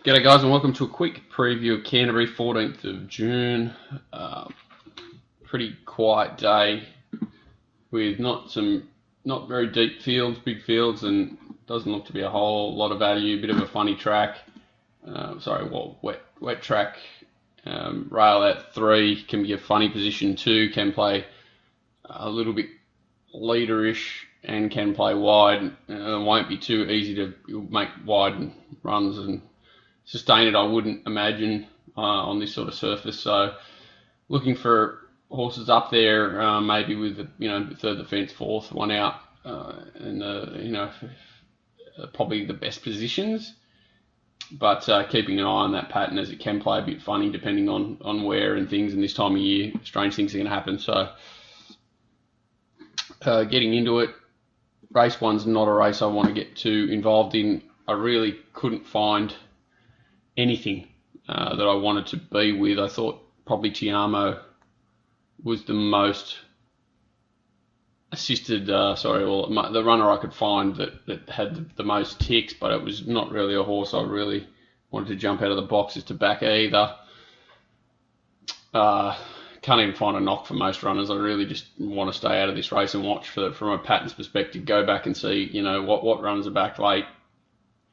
G'day guys and welcome to a quick preview of Canterbury, 14th of June. Pretty quiet day with not very deep fields, big fields, and doesn't look to be a whole lot of value. Bit of a funny track, wet track. Rail out 3 can be a funny position 2, can play a little bit leaderish and can play wide. It won't be too easy to make wide runs and sustain it, I wouldn't imagine, on this sort of surface. So looking for horses up there, maybe with the third defence, fourth, one out, and probably the best positions. But keeping an eye on that pattern, as it can play a bit funny depending on where and things, and this time of year, strange things are going to happen. So getting into it, race 1's not a race I want to get too involved in. I really couldn't find anything that I wanted to be with. I thought probably Tiamo was the most assisted, the runner I could find that had the most ticks, but it was not really a horse I really wanted to jump out of the boxes to back either. Can't even find a knock for most runners. I really just want to stay out of this race and watch from a patterns perspective, go back and see what runners are back late,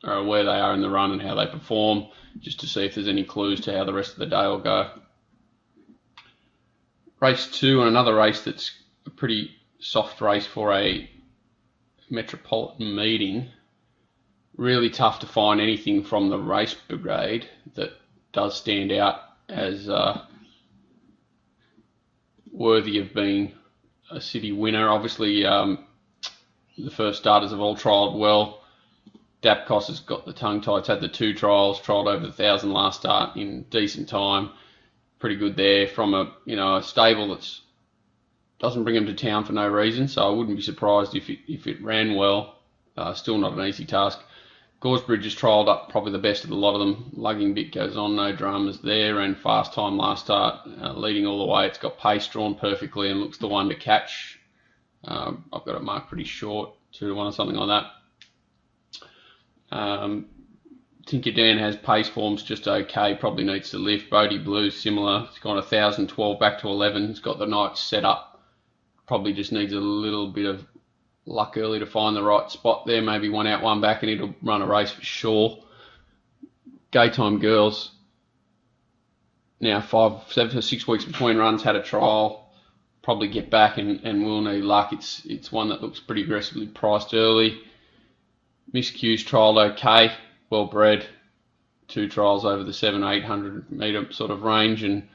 where they are in the run and how they perform, just to see if there's any clues to how the rest of the day will go. Race 2, and another race that's a pretty soft race for a metropolitan meeting. Really tough to find anything from the race brigade that does stand out as worthy of being a city winner. Obviously, the first starters have all trialled well. Dapkos has got the tongue tied. It's had the 2 trials, trialled over 1,000 last start in decent time. Pretty good there from a stable that doesn't bring him to town for no reason. So I wouldn't be surprised if it ran well. Still not an easy task. Goresbridge has trialled up probably the best of the lot of them. Lugging bit goes on, no dramas there. Ran fast time last start, leading all the way. It's got pace drawn perfectly and looks the one to catch. I've got it marked pretty short, 2-1 or something like that. Tinker Dan has pace forms just okay, probably needs to lift. Bodie Blue's similar. It's gone 1,012 back to 11. It's got the night set up. Probably just needs a little bit of luck early to find the right spot there. Maybe one out, one back, and it'll run a race for sure. Gaytime Girls, now 7 to 6 weeks between runs, had a trial. Probably get back and will need luck. It's one that looks pretty aggressively priced early. Miss Q's trialled okay, well bred, 2 trials over the 700-800 metre sort of range, and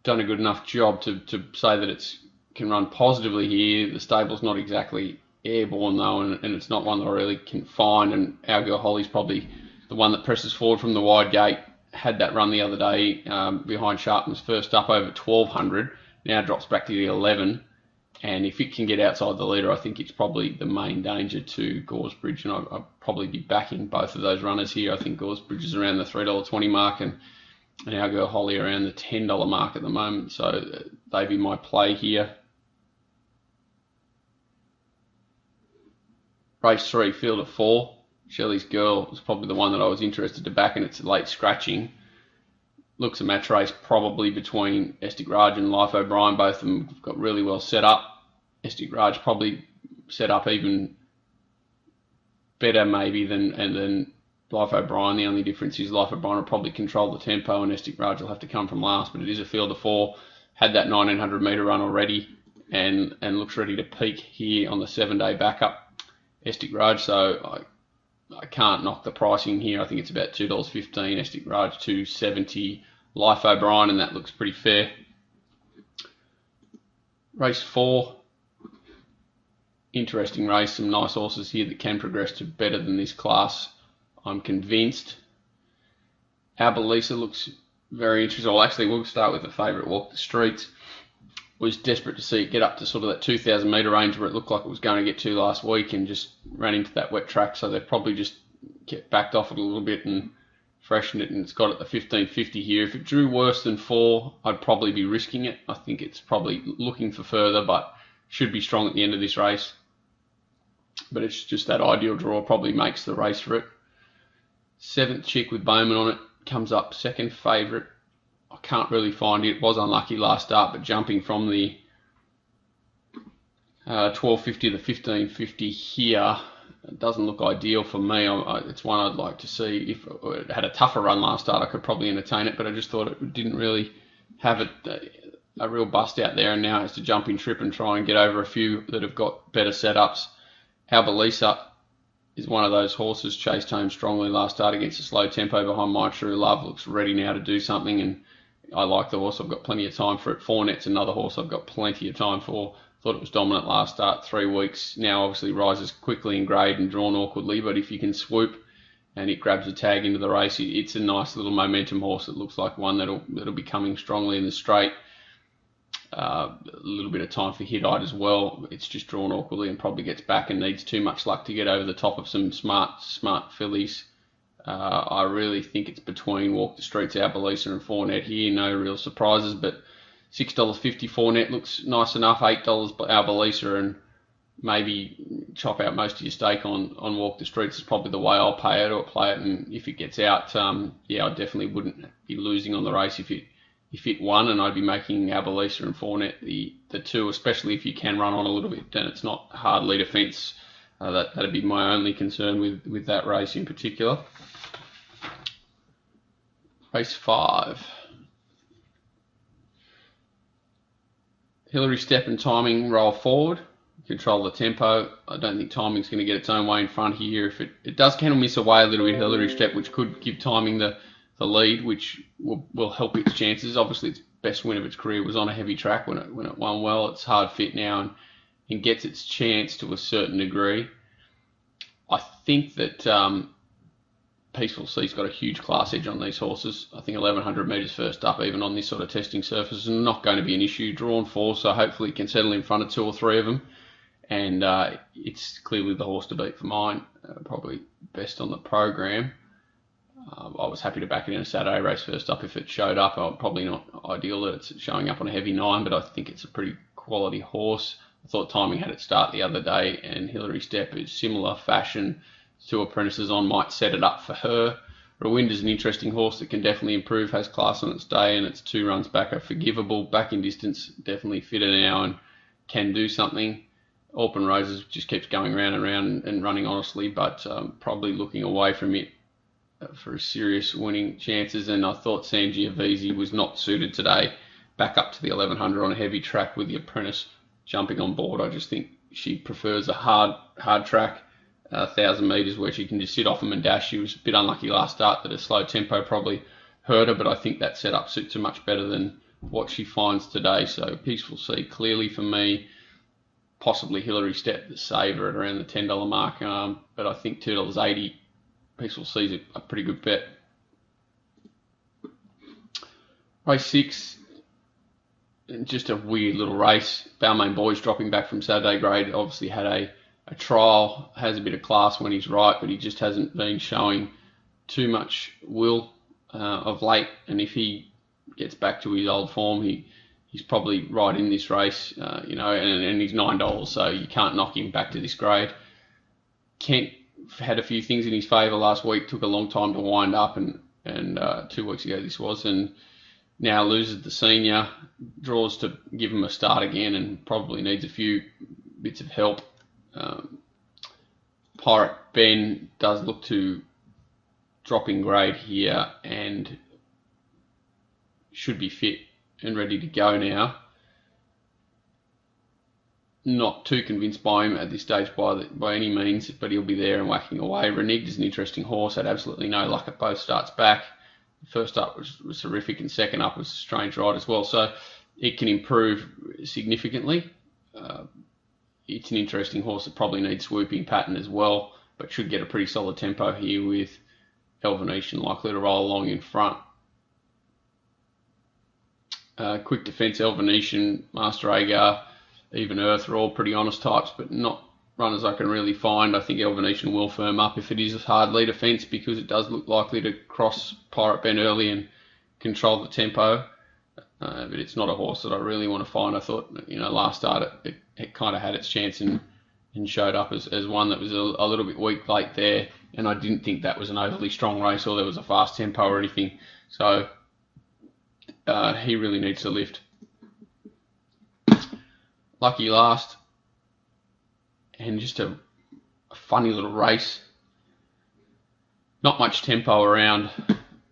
done a good enough job to say that it can run positively here. The stable's not exactly airborne though, and it's not one that I really can find. And Our Girl Holly's probably the one that presses forward from the wide gate. Had that run the other day behind Sharpton's first up over 1,200. Now drops back to the 11. And if it can get outside the leader, I think it's probably the main danger to Goresbridge, and I'll probably be backing both of those runners here. I think Goresbridge is around the $3.20 mark, and Our Girl Holly around the $10 mark at the moment. So they'd be my play here. Race 3, field of 4. Shelley's Girl was probably the one that I was interested to back, and it's late scratching. Looks a match race probably between Estic Raj and Life O'Brien. Both of them got really well set up. Estic Raj probably set up even better maybe than Life O'Brien. The only difference is Life O'Brien will probably control the tempo, and Estic Raj will have to come from last. But it is a field of 4. Had that 1,900 metre run already, and looks ready to peak here on the 7-day backup. Estic Raj, so I can't knock the pricing here. I think it's about $2.15. Estic Raj $2.70. Life O'Brien, and that looks pretty fair. Race 4. Interesting race. Some nice horses here that can progress to better than this class, I'm convinced. Albalisa looks very interesting. Well, actually, we'll start with the favourite, Walk the Streets. Was desperate to see it get up to sort of that 2,000 metre range where it looked like it was going to get to last week, and just ran into that wet track. So they've probably just backed off it a little bit and freshened it, and it's got it the 15.50 here. If it drew worse than 4, I'd probably be risking it. I think it's probably looking for further, but should be strong at the end of this race. But it's just that ideal draw probably makes the race for it. 7th Chick with Bowman on it comes up second favourite. I can't really find it. It was unlucky last start, but jumping from the 12.50 to the 15.50 here, it doesn't look ideal for me. It's one I'd like to see. If it had a tougher run last start, I could probably entertain it, but I just thought it didn't really have a real bust out there, and now it has to jump in trip and try and get over a few that have got better setups. Albalisa is one of those horses, chased home strongly last start against a slow tempo behind My True Love. Looks ready now to do something, and I like the horse. I've got plenty of time for it. Fournet's another horse I've got plenty of time for. Thought it was dominant last start, 3 weeks. Now obviously rises quickly in grade and drawn awkwardly, but if you can swoop and it grabs a tag into the race, it's a nice little momentum horse. It looks like one that'll be coming strongly in the straight. A little bit of time for Hit-Eyed as well. It's just drawn awkwardly and probably gets back and needs too much luck to get over the top of some smart fillies. I really think it's between Walk the Streets, Albalisa and Fournet here. No real surprises, but $6.50 Fournet looks nice enough. $8 Albalisa, and maybe chop out most of your stake on Walk the Streets is probably the way I'll pay it or play it. And if it gets out, yeah, I definitely wouldn't be losing on the race if it won, and I'd be making Albalisa and Fournet the two, especially if you can run on a little bit and it's not hard leader fence. That'd be my only concern with that race in particular. Race 5. Hillary Step and Timing roll forward, control the tempo. I don't think Timing's going to get its own way in front here. If it does kind of miss away a little bit, Hillary Step, which could give Timing the lead, which will help its chances. Obviously, its best win of its career was on a heavy track when it won well. It's hard fit now and gets its chance to a certain degree. I think that Peaceful Sea's got a huge class edge on these horses. I think 1100 metres first up, even on this sort of testing surface, is not going to be an issue. Drawn 4, so hopefully it can settle in front of 2 or 3 of them. And it's clearly the horse to beat for mine. Probably best on the program. I was happy to back it in a Saturday race first up if it showed up. Probably not ideal that it's showing up on a heavy 9, but I think it's a pretty quality horse. I thought Timing had it start the other day, and Hillary Step is similar fashion to Apprentices On, might set it up for her. Rawinda's an interesting horse that can definitely improve, has class on its day, and its 2 runs back are forgivable. Back in distance, definitely fitter now and can do something. Open Roses just keeps going round and round and running honestly, but probably looking away from it for serious winning chances. And I thought Sangiovese was not suited today. Back up to the 1100 on a heavy track with the Apprentice jumping on board. I just think she prefers a hard track, 1,000 metres where she can just sit off them and dash. She was a bit unlucky last start that a slow tempo probably hurt her, but I think that setup suits her much better than what she finds today. So Peaceful Sea clearly for me. Possibly Hillary Step the saver at around the $10 mark, but I think $2.80 Peaceful Sea's a pretty good bet. Race 6, just a weird little race. Balmain Boys dropping back from Saturday grade, obviously had a trial, has a bit of class when he's right, but he just hasn't been showing too much will of late, and if he gets back to his old form, he's probably right in this race, and he's $9, so you can't knock him back to this grade. Kent had a few things in his favour last week, took a long time to wind up, and 2 weeks ago this was, and now loses the senior, draws to give him a start again, and probably needs a few bits of help. Pirate Ben does look to drop in grade here and should be fit and ready to go now. Not too convinced by him at this stage by any means, but he'll be there and whacking away. Reneged is an interesting horse, had absolutely no luck at both starts back. First up was horrific, and second up was a strange ride as well, so it can improve significantly. It's an interesting horse that probably needs swooping pattern as well, but should get a pretty solid tempo here with El Venetian likely to roll along in front. Quick Defence, El Venetian, Master Agar, Even Earth are all pretty honest types, but not runners I can really find. I think El Venetian will firm up if it is a hard lead offence, because it does look likely to cross Pirate Ben early and control the tempo. But it's not a horse that I really want to find. I thought, last start it kind of had its chance and showed up as one that was a little bit weak late there. and I didn't think that was an overly strong race or there was a fast tempo or anything. So he really needs to lift. Lucky Last, and just a funny little race. Not much tempo around,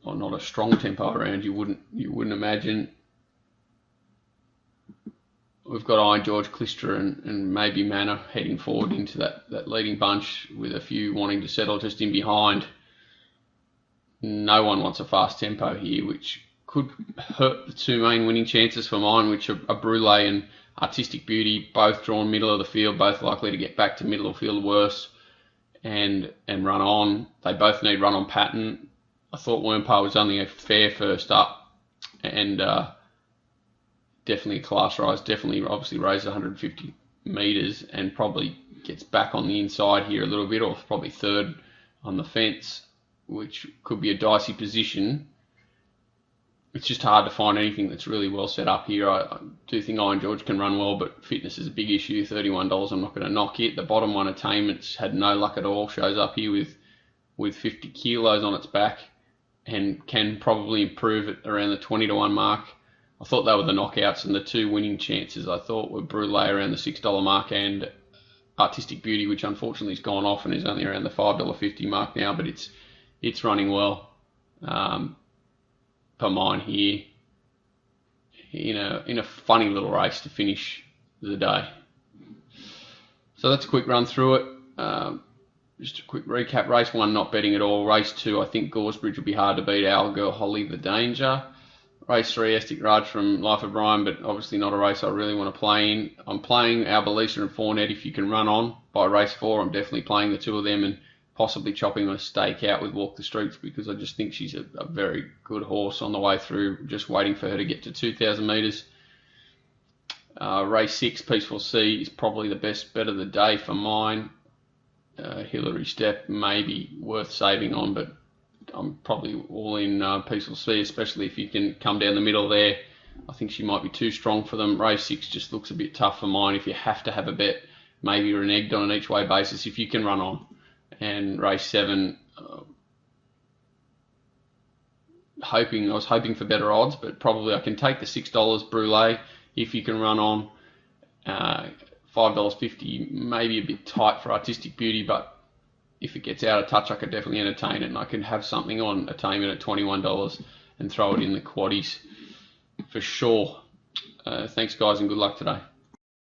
or not a strong tempo around. You wouldn't imagine. We've got Iron George, Clister, and maybe Manor heading forward into that leading bunch, with a few wanting to settle just in behind. No one wants a fast tempo here, which could hurt the two main winning chances for mine, which are Brule and Artistic Beauty, both drawn middle of the field, both likely to get back to middle of the field worse and run on. They both need run on pattern. I thought Wormpale was only a fair first up, and definitely a class rise, definitely obviously raised 150 metres and probably gets back on the inside here a little bit, or probably third on the fence, which could be a dicey position. It's just hard to find anything that's really well set up here. I do think Iron George can run well, but fitness is a big issue. $31, I'm not going to knock it. The bottom one, Attainment's had no luck at all. Shows up here with 50 kilos on its back and can probably improve at around the 20-1 mark. I thought they were the knockouts, and the two winning chances I thought were Brule around the $6 mark and Artistic Beauty, which unfortunately has gone off and is only around the $5.50 mark now, but it's running well. For mine here, in a funny little race to finish the day. So that's a quick run through it. Just a quick recap. Race 1, not betting at all. Race 2, I think Goresbridge will be hard to beat. Our Girl Holly the Danger. Race 3, Estic Raj from Life of Brian, but obviously not a race I really want to play in. I'm playing Albalisa and Fournette if you can run on by race 4. I'm definitely playing the two of them and possibly chopping a stake out with Walk the Streets, because I just think she's a very good horse on the way through, just waiting for her to get to 2,000 metres. Race 6, Peaceful Sea, is probably the best bet of the day for mine. Hillary Step may be worth saving on, but I'm probably all in Peaceful Sea, especially if you can come down the middle there. I think she might be too strong for them. Race 6 just looks a bit tough for mine. If you have to have a bet, maybe reneged on an each way basis if you can run on. And race 7, I was hoping for better odds, but probably I can take the $6 Brule if you can run on. $5.50, maybe a bit tight for Artistic Beauty, but if it gets out of touch, I could definitely entertain it, and I can have something on Attainment at $21 and throw it in the quaddies for sure. Thanks, guys, and good luck today.